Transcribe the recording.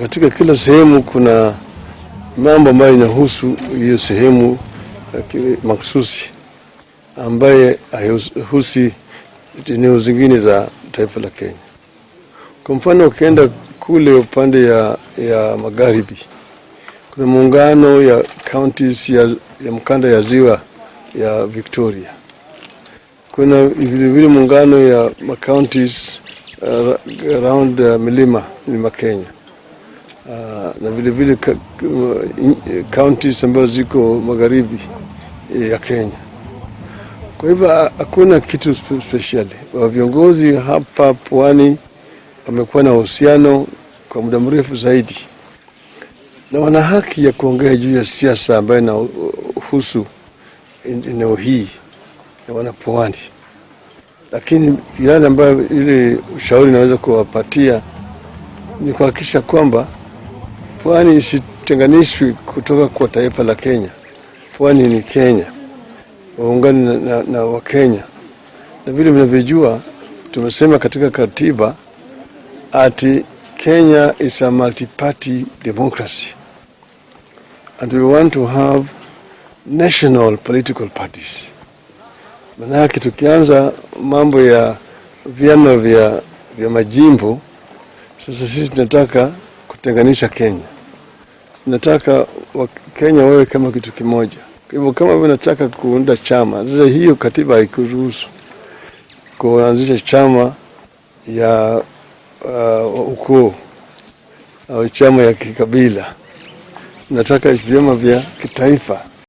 Katika kila sehemu kuna mambo ambayo inahusu hiyo sehemu makhsusi ambaye haihusi eneo zingine za taifa la Kenya. Kwa mfano ukienda kule upande ya magharibi, kuna muungano ya counties ya mkanda ya ziwa ya Victoria. Kuna vile muungano ya counties around milima Kenya. Na vile counties ambazo ziko magharibi ya Kenya. Kwa hivyo hakuna kitu speciali. Viongozi hapa pwani wamekuwa na uhusiano kwa muda mrefu zaidi, na wana haki ya kuongea juu ya siasa ambayo inahusu eneo hii ya wanapwani. Lakini yale ambayo ile ushauri naweza kuwapatia ni kuhakikisha kwamba pwani isitenganishwe kutoka kwa taifa la Kenya. Pwani ni Kenya, waungane na Wakenya. Na vile mnavyojua tumesema katika katiba ati Kenya is a multi-party democracy and we want to have national political parties. Manake tukianza mambo ya vyama vya majimbo, sasa sisi tunataka kutenganisha Kenya. Tunataka Kenya wawe kama kitu kimoja. Kwa hivyo kama wanataka kuunda chama, sasa hiyo katiba haikuruhusu kuanzisha chama ya ukoo au chama ya kikabila. Nataka vyama vya kitaifa.